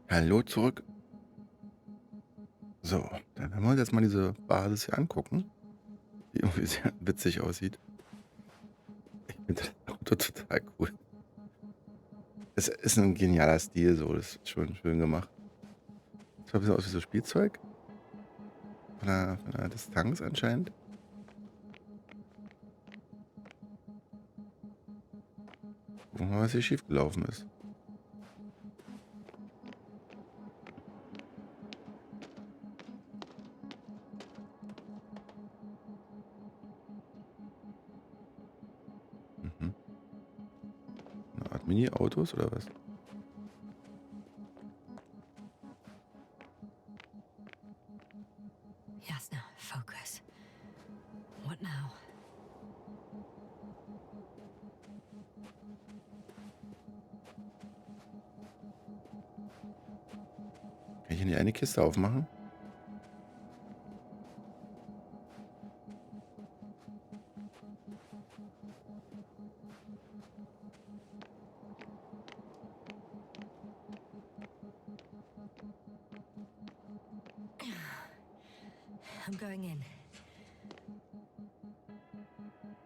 Hallo zurück. So, dann werden wir uns jetzt mal diese Basis hier angucken, die irgendwie sehr witzig aussieht. Ich finde das Auto total cool. Es ist ein genialer Stil so, das ist schon schön gemacht. Sieht zwar 'n bisschen aus wie so Spielzeug von der Distanz anscheinend. Gucken wir mal, was hier schiefgelaufen ist. Mhm. 'Ne Art Mini-Autos oder was? Yasna, focus. What now? Kann ich hier nicht eine Kiste aufmachen? I'm going in.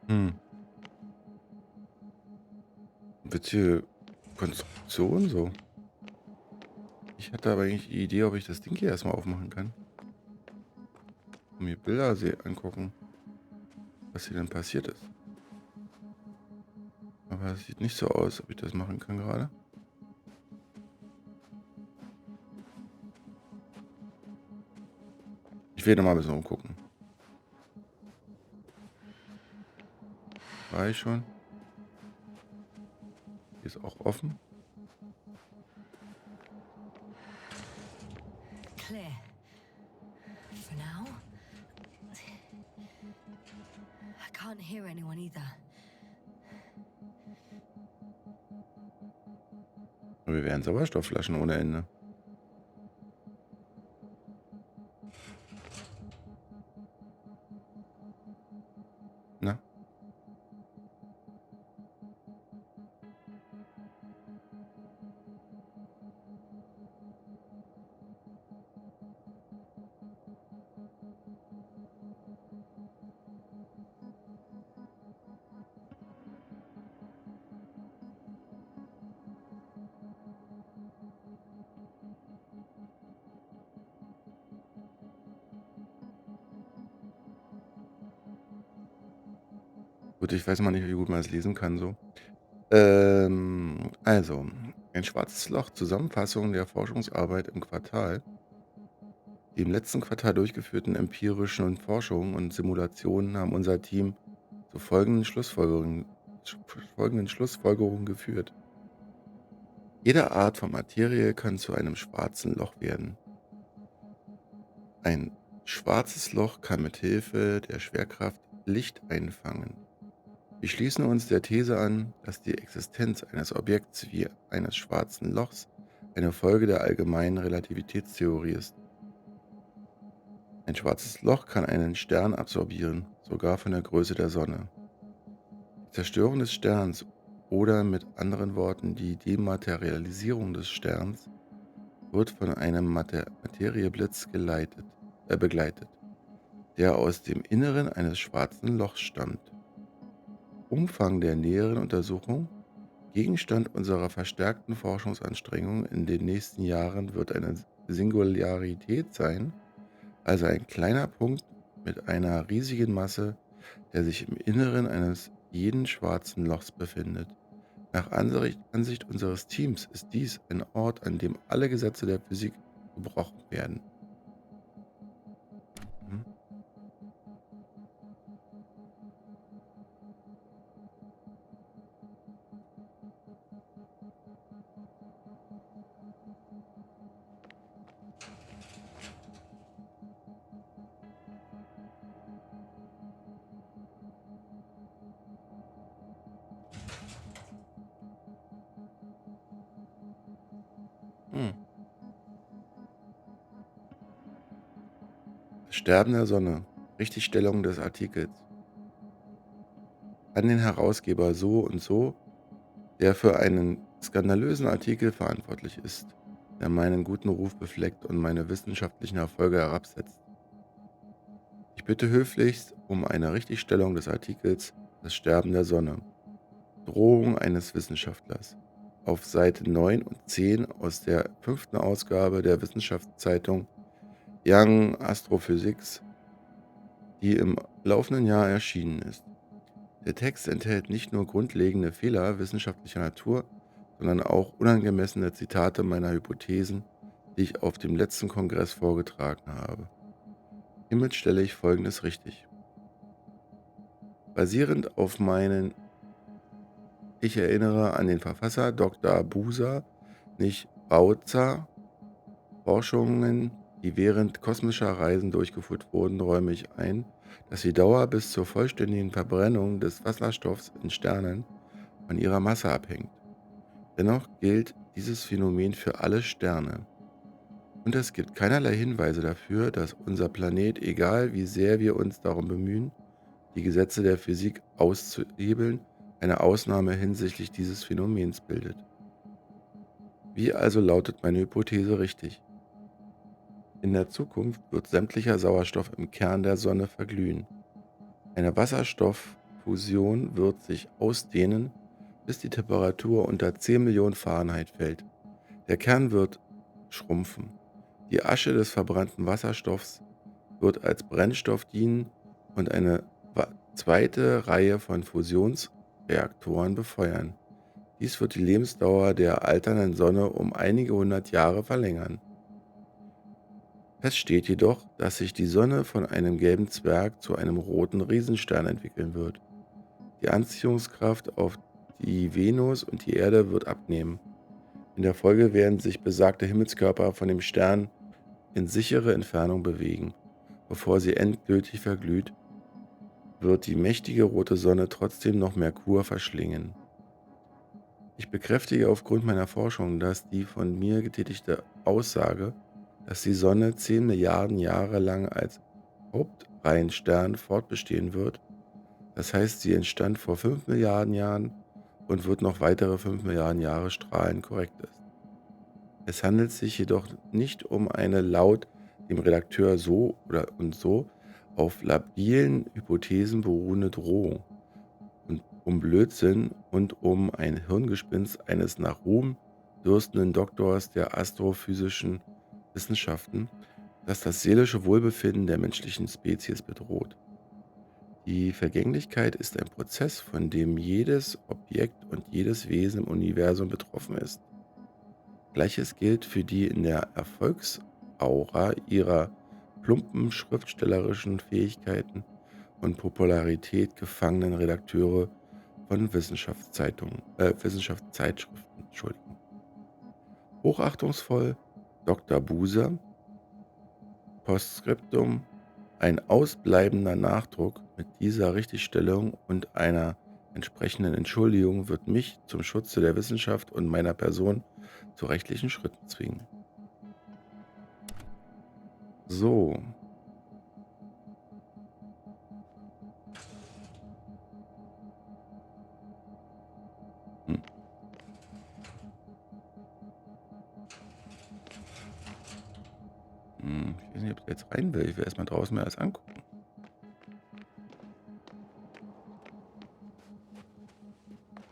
Hm, witzige Konstruktion so. Ich hatte aber eigentlich die Idee, ob ich das Ding hier erst mal aufmachen kann und mir Bilder angucken, was hier denn passiert ist. Aber es sieht nicht so aus, ob ich das machen kann gerade. Ich will noch mal ein bisschen rumgucken. War ich schon? Hier ist auch offen. Clear. For now. I can't hear anyone either. Und wir wären Sauerstoffflaschen ohne Ende. Na, gut, ich weiß mal nicht, wie gut man es lesen kann so. Also, ein schwarzes Loch, Zusammenfassung der Forschungsarbeit im Quartal. Die im letzten Quartal durchgeführten empirischen Forschungen und Simulationen haben unser Team zu folgenden Schlussfolgerungen geführt. Jede Art von Materie kann zu einem schwarzen Loch werden. Ein schwarzes Loch kann mit Hilfe der Schwerkraft Licht einfangen. Wir schließen uns der These an, dass die Existenz eines Objekts wie eines schwarzen Lochs eine Folge der allgemeinen Relativitätstheorie ist. Ein schwarzes Loch kann einen Stern absorbieren, sogar von der Größe der Sonne. Die Zerstörung des Sterns oder mit anderen Worten die Dematerialisierung des Sterns wird von einem Materieblitz begleitet, der aus dem Inneren eines schwarzen Lochs stammt. Umfang der näheren Untersuchung. Gegenstand unserer verstärkten Forschungsanstrengungen in den nächsten Jahren wird eine Singularität sein, also ein kleiner Punkt mit einer riesigen Masse, der sich im Inneren eines jeden schwarzen Lochs befindet. Nach Ansicht unseres Teams ist dies ein Ort, an dem alle Gesetze der Physik gebrochen werden. Mhm. Hm. Das Sterben der Sonne. Richtigstellung des Artikels. An den Herausgeber so und so, der für einen skandalösen Artikel verantwortlich ist. der meinen guten Ruf befleckt und meine wissenschaftlichen Erfolge herabsetzt. Ich bitte höflichst um eine Richtigstellung des Artikels Das Sterben der Sonne. Drohung eines Wissenschaftlers. Auf Seite 9 und 10 aus der 5. Ausgabe der Wissenschaftszeitung Young Astrophysics, die im laufenden Jahr erschienen ist. Der Text enthält nicht nur grundlegende Fehler wissenschaftlicher Natur, sondern auch unangemessene Zitate meiner Hypothesen, die ich auf dem letzten Kongress vorgetragen habe. Hiermit stelle ich Folgendes richtig. Basierend auf meinen, ich erinnere an den Verfasser Dr. Buser, nicht Bauza, Forschungen, die während kosmischer Reisen durchgeführt wurden, räume ich ein, dass die Dauer bis zur vollständigen Verbrennung des Wasserstoffs in Sternen von ihrer Masse abhängt. Dennoch gilt dieses Phänomen für alle Sterne. Und es gibt keinerlei Hinweise dafür, dass unser Planet, egal wie sehr wir uns darum bemühen, die Gesetze der Physik auszuhebeln, eine Ausnahme hinsichtlich dieses Phänomens bildet. Wie also lautet meine Hypothese richtig? In der Zukunft wird sämtlicher Sauerstoff im Kern der Sonne verglühen. Eine Wasserstofffusion wird sich ausdehnen, bis die Temperatur unter 10 Millionen Fahrenheit fällt. Der Kern wird schrumpfen. Die Asche des verbrannten Wasserstoffs wird als Brennstoff dienen und eine zweite Reihe von Fusionsreaktoren befeuern. Dies wird die Lebensdauer der alternden Sonne um einige hundert Jahre verlängern. Fest steht jedoch, dass sich die Sonne von einem gelben Zwerg zu einem roten Riesenstern entwickeln wird. Die Anziehungskraft auf die Venus und die Erde wird abnehmen. In der Folge werden sich besagte Himmelskörper von dem Stern in sichere Entfernung bewegen. Bevor sie endgültig verglüht, wird die mächtige rote Sonne trotzdem noch Merkur verschlingen. Ich bekräftige aufgrund meiner Forschung, dass die von mir getätigte Aussage, dass die Sonne 10 Milliarden Jahre lang als Hauptreihenstern fortbestehen wird, das heißt, sie entstand vor 5 Milliarden Jahren und wird noch weitere 5 Milliarden Jahre strahlen, korrekt ist. Es handelt sich jedoch nicht um eine laut dem Redakteur so oder und so auf labilen Hypothesen beruhende Drohung und um Blödsinn und um ein Hirngespinst eines nach Ruhm dürstenden Doktors der astrophysischen Wissenschaften, das das seelische Wohlbefinden der menschlichen Spezies bedroht. Die Vergänglichkeit ist ein Prozess, von dem jedes Objekt und jedes Wesen im Universum betroffen ist. Gleiches gilt für die in der Erfolgsaura ihrer plumpen schriftstellerischen Fähigkeiten und Popularität gefangenen Redakteure von Wissenschaftszeitschriften. Entschuldigung. Hochachtungsvoll Dr. Buser, Postskriptum, ein ausbleibender Nachdruck mit dieser Richtigstellung und einer entsprechenden Entschuldigung wird mich zum Schutze der Wissenschaft und meiner Person zu rechtlichen Schritten zwingen. So. Hm. Ich weiß nicht, ob ich jetzt rein will. Ich will erstmal draußen mir alles angucken.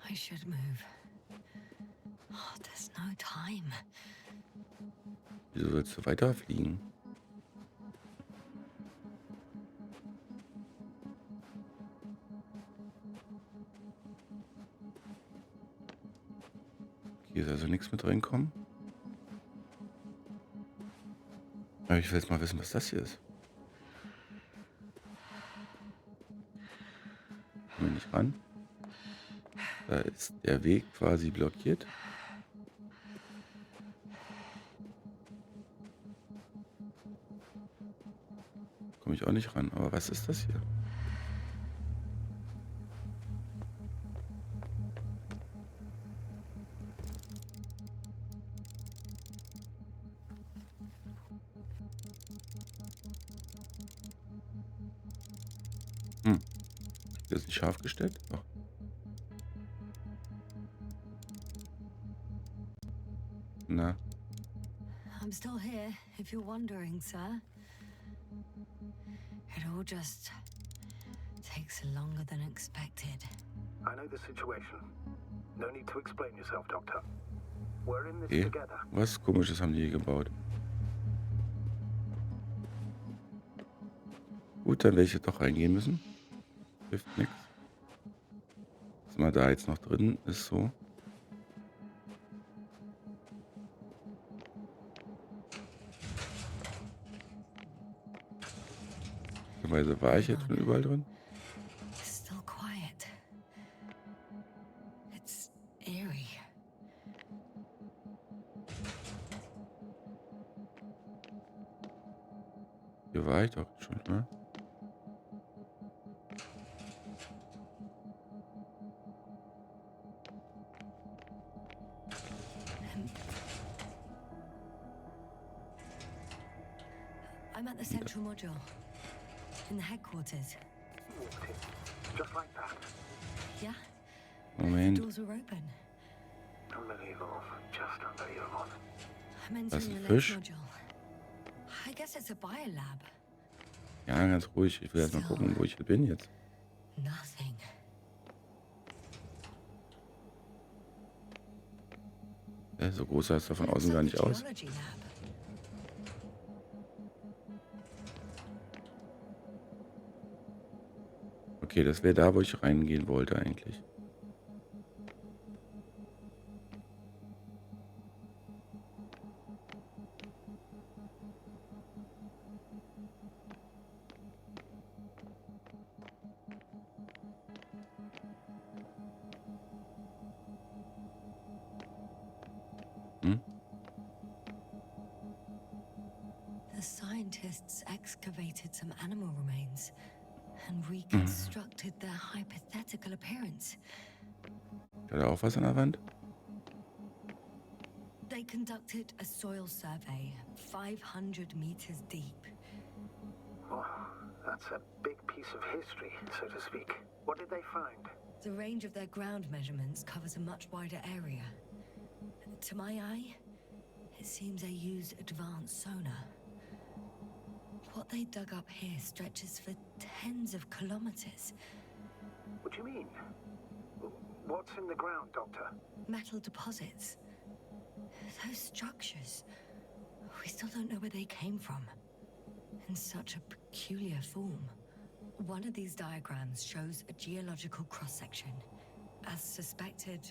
I should move. Oh, there's no time. Wieso sollst du weiterfliegen? Hier ist also nichts mit reinkommen. Aber ich will jetzt mal wissen, was das hier ist. Kommen wir nicht ran. Da ist der Weg quasi blockiert. Komme ich auch nicht ran. Aber was ist das hier? Hier ist nicht scharf gestellt. Doch. Na. I'm still here, if you're wondering, sir. It all just takes longer than expected. I know the situation. No need to explain yourself, Doctor. We're in this Okay. together. Was Komisches haben die hier gebaut. Gut, dann werde ich jetzt doch reingehen müssen. Hilft nichts. Was mal da jetzt noch drin ist so. Weise war ich jetzt schon überall drin. It's still quiet. It's eerie. Hier war ich doch schon, ne? I'm at the central module. In the headquarters. Walked in. Just like that. Yeah? The Moment. doors were open. Unbelievable. Just unbelievable. I'm Das ist entering ein the Fisch. next module. I guess it's a biolab. Ja, ganz ruhig. Ich will erst mal gucken, wo ich hier bin jetzt. Nothing. So groß sah es da von Looks außen gar like nicht a aus. geology lab. Okay, das wäre da, wo ich reingehen wollte eigentlich. The scientists excavated some animal remains and reconstructed their hypothetical appearance. Ist da auch was an der Wand? They conducted a soil survey 500 meters deep. Oh, that's a big piece of history, so to speak. What did they find? The range of their ground measurements covers a much wider area. To my eye, it seems they used advanced sonar. What they dug up here stretches for tens of kilometers. What do you mean? What's in the ground, Doctor? Metal deposits. Those structures. We still don't know where they came from. In such a peculiar form. One of these diagrams shows a geological cross-section. As suspected,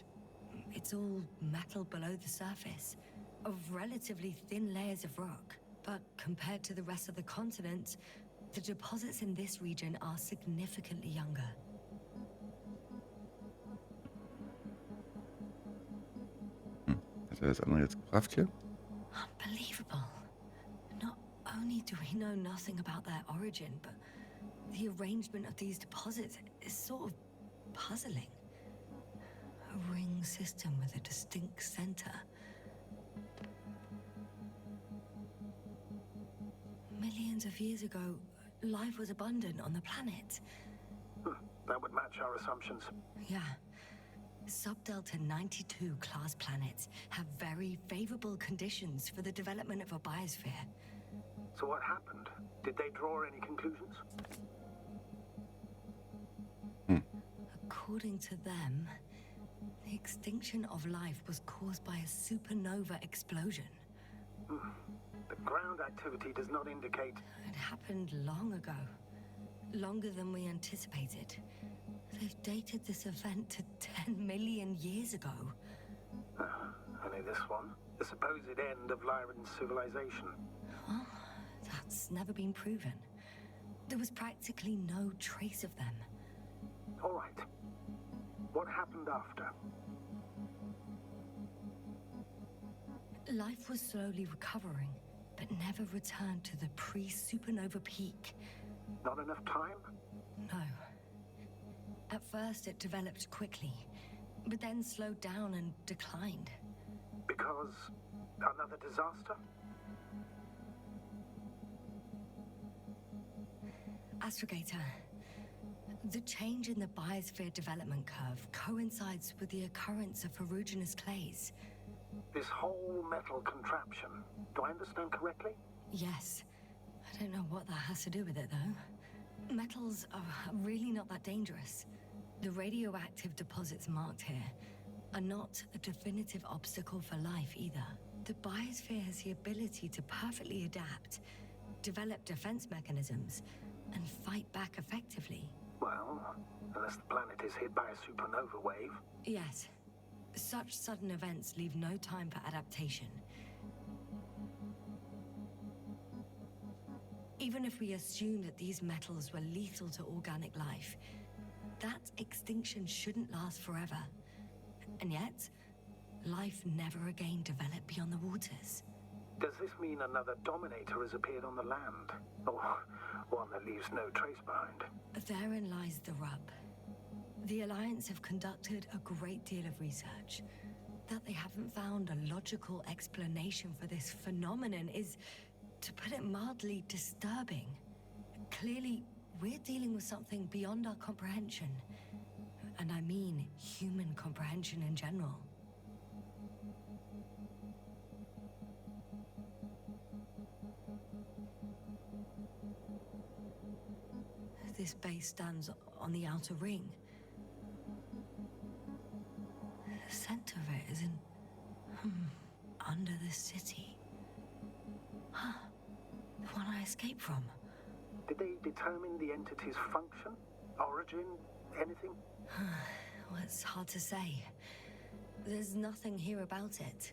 it's all metal below the surface, of relatively thin layers of rock. But compared to the rest of the continent, the deposits in this region are significantly younger. Hat er das andere jetzt gebracht hier? Unbelievable. Not only do we know nothing about their origin, but the arrangement of these deposits is sort of puzzling. A ring system with a distinct center. Millions of years ago, life was abundant on the planet. That would match our assumptions. Yeah. Subdelta 92 class planets have very favorable conditions for the development of a biosphere. So what happened? Did they draw any conclusions? According to them, the extinction of life was caused by a supernova explosion. The ground activity does not indicate... It happened long ago. Longer than we anticipated. They've dated this event to 10 million years ago. Only this one. The supposed end of Lyran's civilization. Well, that's never been proven. There was practically no trace of them. All right. What happened after? Life was slowly recovering, but never returned to the pre-supernova peak. Not enough time? No. At first, it developed quickly, but then slowed down and declined. Because another disaster? Astrogator, the change in the biosphere development curve coincides with the occurrence of ferruginous clays. This whole metal contraption. Do I understand correctly? Yes. I don't know what that has to do with it, though. Metals are really not that dangerous. The radioactive deposits marked here are not a definitive obstacle for life either. The biosphere has the ability to perfectly adapt, develop defense mechanisms, and fight back effectively. Well, unless the planet is hit by a supernova wave. Yes. Such sudden events leave no time for adaptation. Even if we assume that these metals were lethal to organic life, that extinction shouldn't last forever. And yet, life never again developed beyond the waters. Does this mean another Dominator has appeared on the land? Or one that leaves no trace behind? Therein lies the rub. The Alliance have conducted a great deal of research. That they haven't found a logical explanation for this phenomenon is, to put it mildly, disturbing. Clearly, we're dealing with something beyond our comprehension. And I mean human comprehension in general. This base stands on the outer ring. The center of it is in... under the city. Huh. The one I escaped from. Did they determine the entity's function? Origin? Anything? Well, it's hard to say. There's nothing here about it.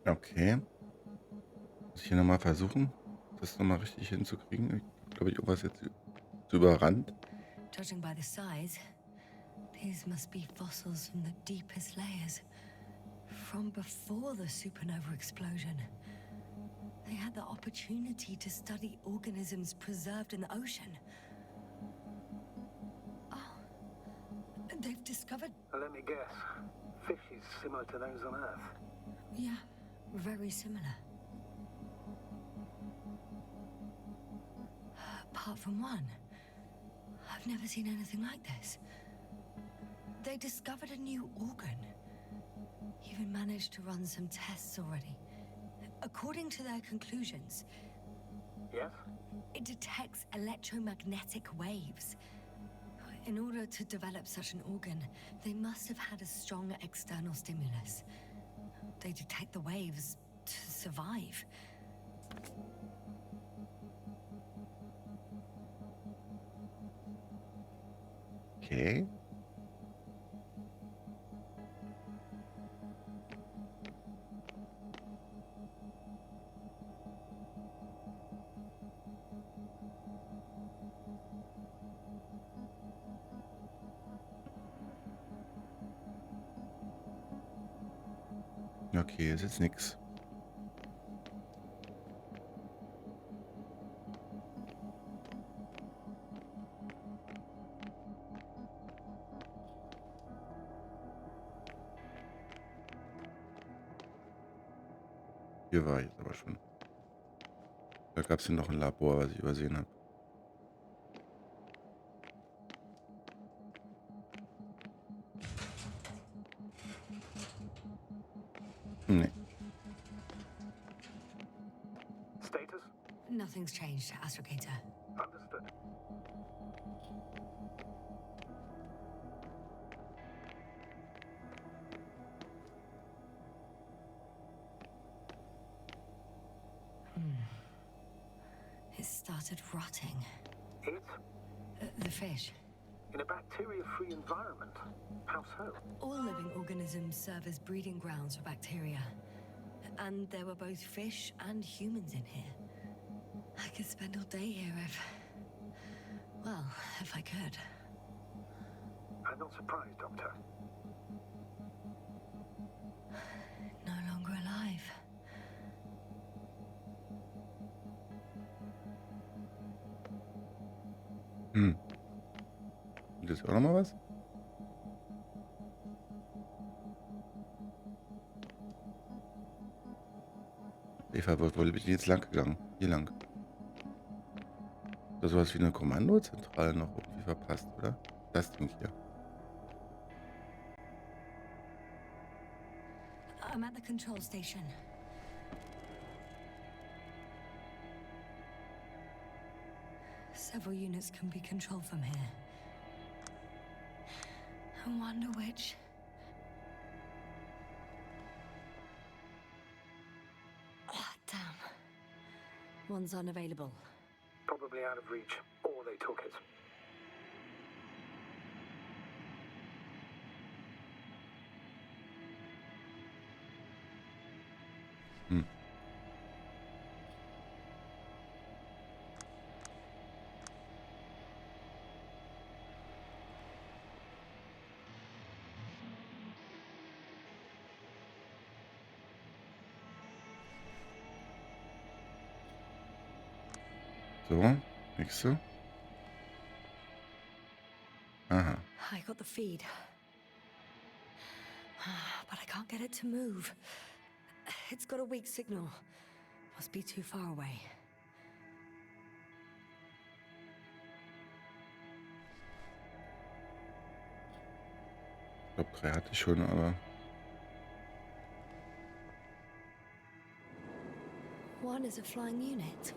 Okay. Muss ich hier nochmal versuchen, das nochmal richtig hinzukriegen. Ich glaube, ich irgendwas jetzt überrannt. Judging by the size, these must be fossils from the deepest layers. From before the supernova explosion. They had the opportunity to study organisms preserved in the ocean. Oh, they've discovered... Let me guess. Fishes similar to those on Earth. Yeah, very similar. Apart from one, I've never seen anything like this. They discovered a new organ. Even managed to run some tests already. According to their conclusions, Yes? it detects electromagnetic waves. In order to develop such an organ, they must have had a strong external stimulus. They detect the waves to survive. Okay. Okay, ist jetzt nix. Hier war ich jetzt aber schon. Da gab es hier noch ein Labor, was ich übersehen habe. Nee. Status? Nothing's changed, Astrogator. Understood. It started rotting. It? The fish. In a bacteria-free environment? How so? All living organisms serve as breeding grounds for bacteria. And there were both fish and humans in here. I could spend all day here if I could. I'm not surprised, Doctor. No longer alive. Und jetzt auch noch mal was? Eva, wo bin ich jetzt lang gegangen? Hier lang. Oder sowas wie eine Kommandozentrale noch irgendwie verpasst, oder? Das Ding hier. I'm at the control station. Several units can be controlled from here. I wonder which. Oh, damn. One's unavailable. Probably out of reach, or they took it. Hm. So, nächste. Aha. I got the feed. But I can't get it to move. It's got a weak signal. Must be too far away. Ich glaube, 3 hatte ich schon, aber... One is a flying unit.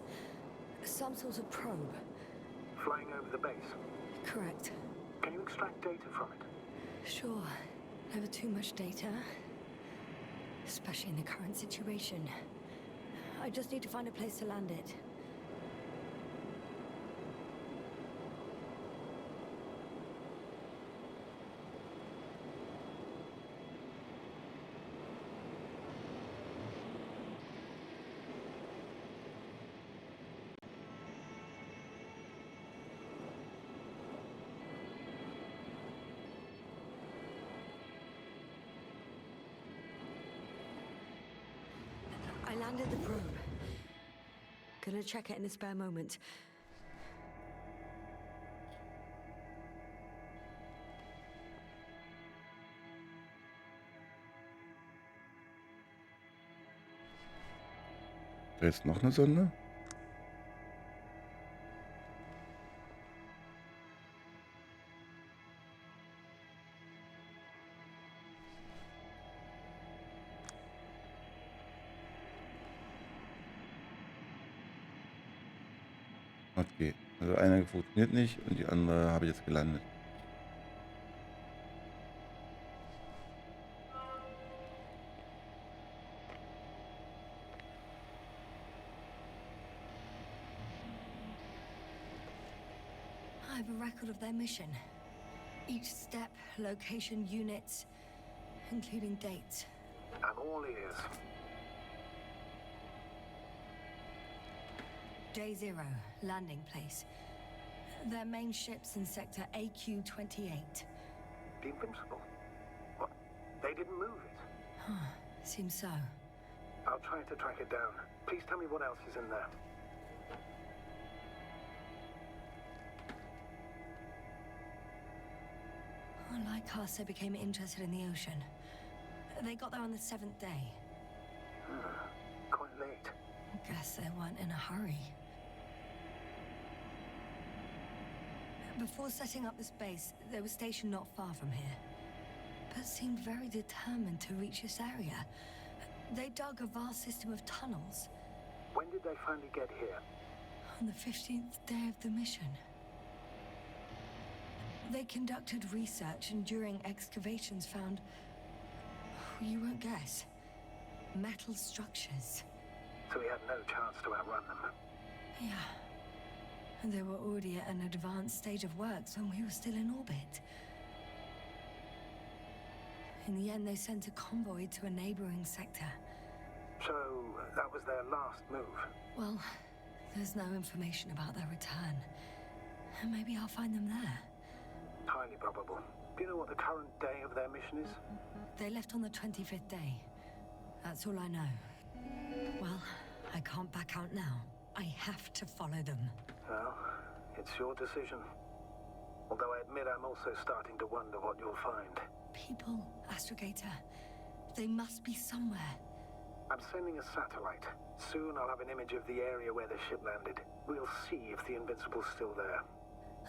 Some sort of probe. Flying over the base. Correct. Can you extract data from it? Sure. Never too much data. Especially in the current situation. I just need to find a place to land it. I landed the probe. Gonna check it in a spare moment. Da ist noch eine Sonde. Okay, also eine funktioniert nicht und die andere habe ich jetzt gelandet. I have a record of their mission. Each step, location, units, including dates. I'm all ears. Day 0, landing place. Their main ship's in sector AQ-28. The Invincible? What? They didn't move it? Seems so. I'll try to track it down. Please tell me what else is in there. Lycasa became interested in the ocean. They got there on the 7th day. Quite late. Guess they weren't in a hurry. Before setting up this base, they were stationed not far from here, but seemed very determined to reach this area. They dug a vast system of tunnels. When did they finally get here? On the 15th day of the mission. They conducted research and during excavations found, you won't guess, metal structures. So we had no chance to outrun them. Yeah. And they were already at an advanced stage of works when we were still in orbit. In the end, they sent a convoy to a neighboring sector. So that was their last move. Well, there's no information about their return. And maybe I'll find them there. Highly probable. Do you know what the current day of their mission is? They left on the 25th day. That's all I know. Well, I can't back out now. I have to follow them. Well, it's your decision. Although I admit I'm also starting to wonder what you'll find. People, Astrogator. They must be somewhere. I'm sending a satellite. Soon I'll have an image of the area where the ship landed. We'll see if the Invincible's still there.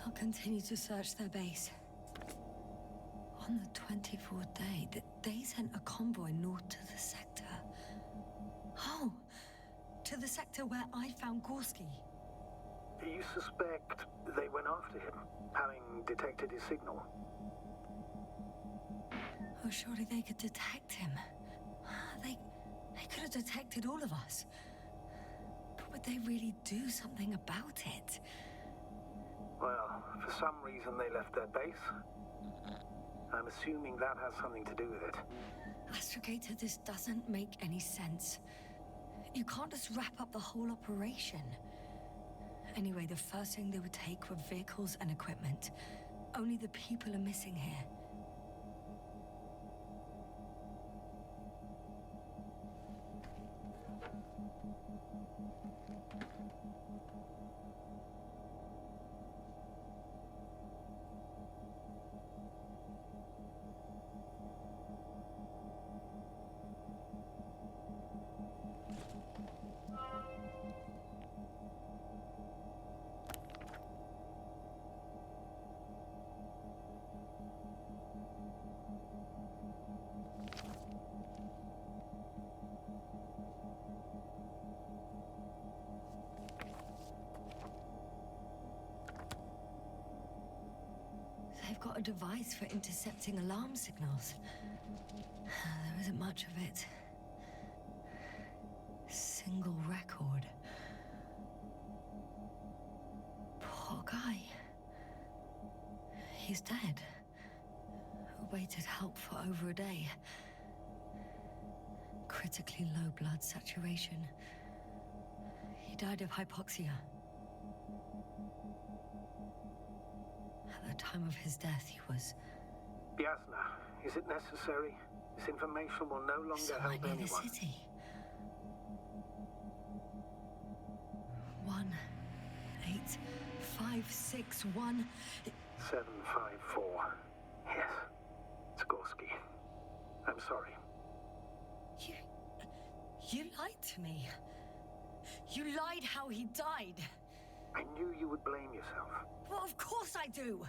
I'll continue to search their base. On the 24th day, they sent a convoy north to the sector. Oh, to the sector where I found Gorski. You suspect they went after him, having detected his signal? Oh, surely they could detect him. They could have detected all of us. But would they really do something about it? Well, for some reason they left their base. I'm assuming that has something to do with it. Astrogator, this doesn't make any sense. You can't just wrap up the whole operation. Anyway, the first thing they would take were vehicles and equipment. Only the people are missing here. They've got a device for intercepting alarm signals. There isn't much of it. Single record. Poor guy. He's dead. Waited help for over a day. Critically low blood saturation. He died of hypoxia. At the time of his death, he was... Yasna, is it necessary? This information will no longer somewhere help near anyone. the city. 18561. 754. Yes. It's Gorski. I'm sorry. You lied to me. You lied how he died. I knew you would blame yourself. Well, of course I do.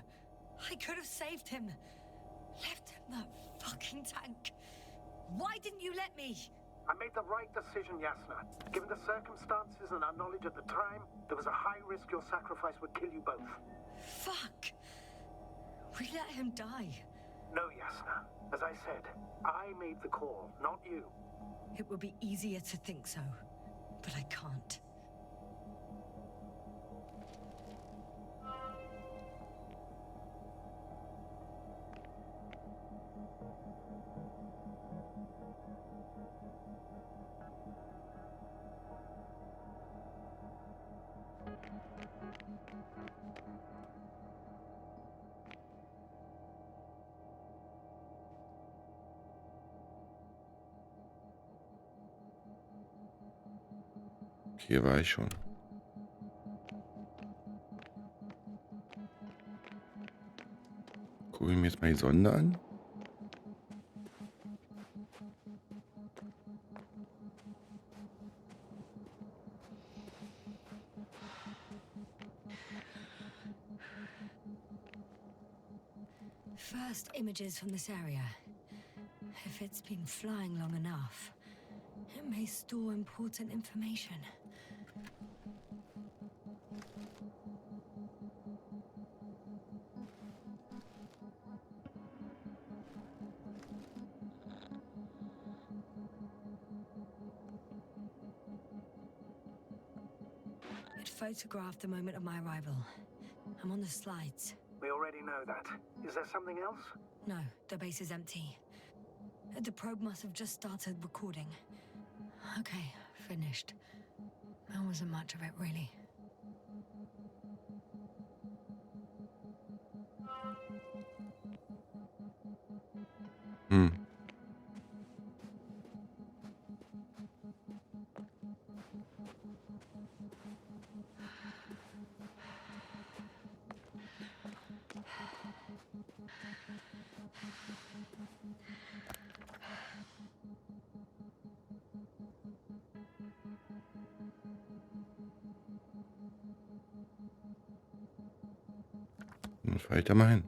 I could have saved him. Left him that fucking tank. Why didn't you let me? I made the right decision, Yasna. Given the circumstances and our knowledge at the time, there was a high risk your sacrifice would kill you both. Fuck. We let him die. No, Yasna. As I said, I made the call, not you. It would be easier to think so, but I can't. Hier war ich schon. Gucke ich mir jetzt mal die Sonde an. First images from this area. If it's been flying long enough, it may store important information. It photographed the moment of my arrival. I'm on the slides. We already know that. Is there something else? No, the base is empty. The probe must have just started recording. Okay, finished. There wasn't much of it, really. Hm. Dann fahre ich da mal hin.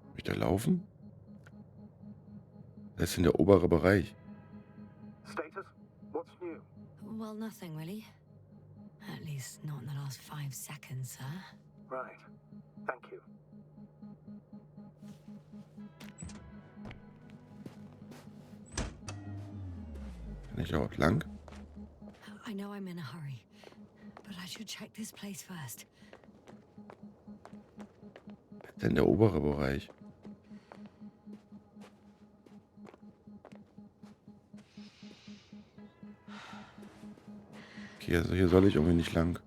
Soll ich da laufen? Das ist in der obere Bereich. Status? What's new? Well, nothing really. At least not in the last 5 seconds, sir. Right. Thank you. Kann ich auch lang? I know I'm in a hurry, but I should check this place first. Das ist denn der obere Bereich. Okay, also hier soll ich irgendwie nicht lang.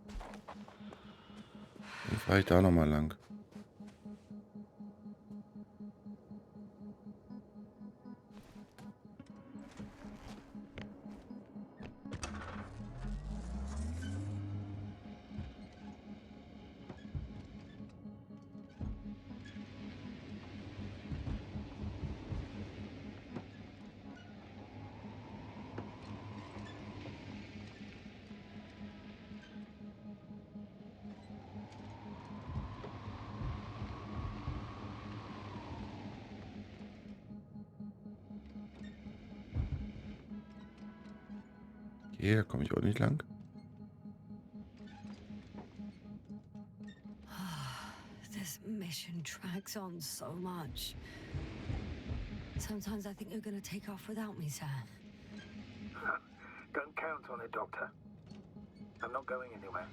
Dann fahre ich da nochmal lang. Okay, da komme ich auch nicht lang. This mission drags on so much. Sometimes I think you're gonna take off without me, sir. Don't count on it, Doctor. I'm not going anywhere.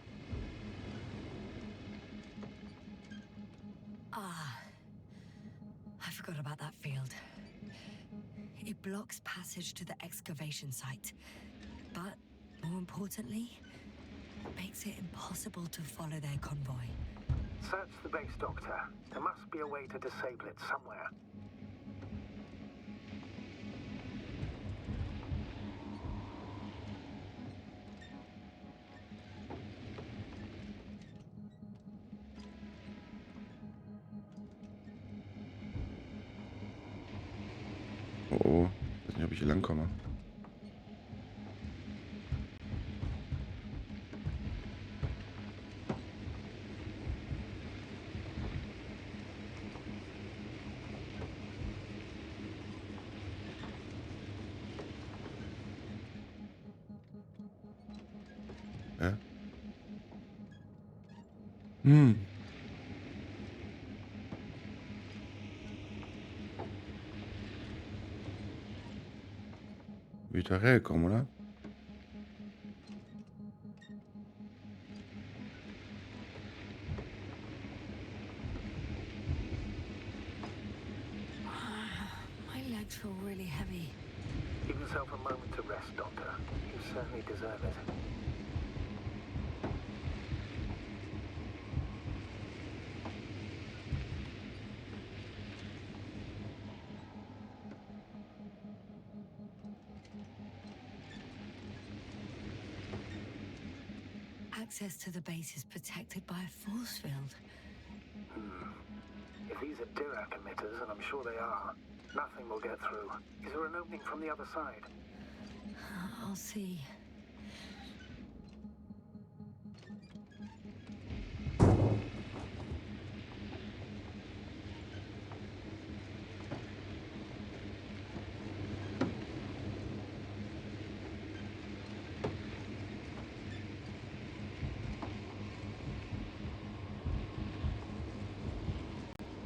Ah, I forgot about that field. It blocks passage to the excavation site, but more importantly, makes it impossible to follow their convoy. Search the base, Doctor. There must be a way to disable it somewhere. Oh, oh. Ich weiß nicht, ob ich hier lang komme. Hä? Hm. Will ich da herkommen, oder? My legs feel really heavy. Give yourself a moment to rest, Doctor. You certainly deserve it. Access to the base is protected by a force field. If these are Dirac emitters, and I'm sure they are, nothing will get through. Is there an opening from the other side? I'll see.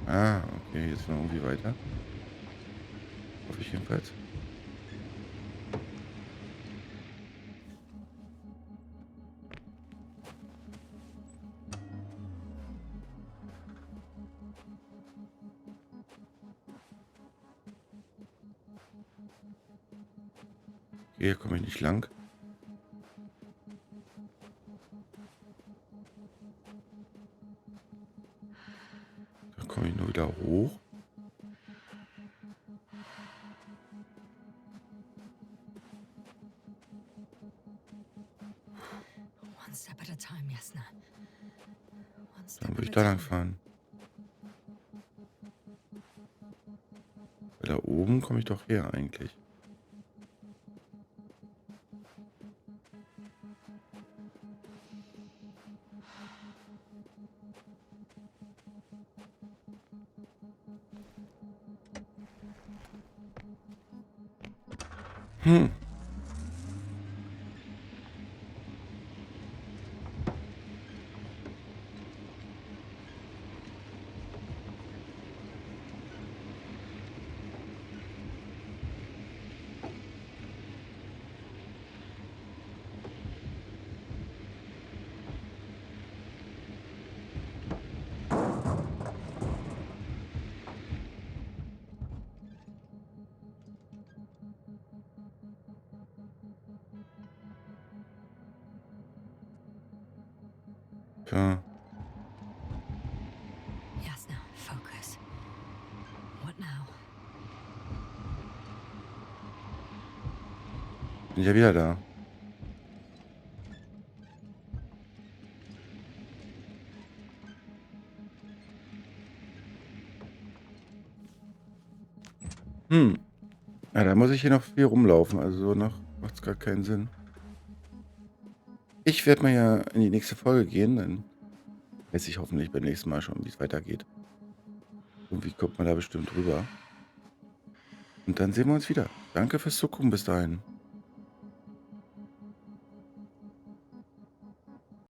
Ah, okay, jetzt noch irgendwie weiter. Hoffe ich jedenfalls. Hier komme ich nicht lang. Da komme ich nur wieder hoch. One a time, Yasna. One step Dann würde at ich a da lang time. fahren. Weil da oben komme ich doch her eigentlich. Hm. Ja. Yasna, focus. What now? Bin ich ja wieder da. Hm. Ja, da muss ich hier noch viel rumlaufen. Also so noch macht es gar keinen Sinn. Ich werde mal ja in die nächste Folge gehen. Dann weiß ich hoffentlich beim nächsten Mal schon, wie es weitergeht. Irgendwie kommt man da bestimmt drüber. Und dann sehen wir uns wieder. Danke fürs Zugucken bis dahin.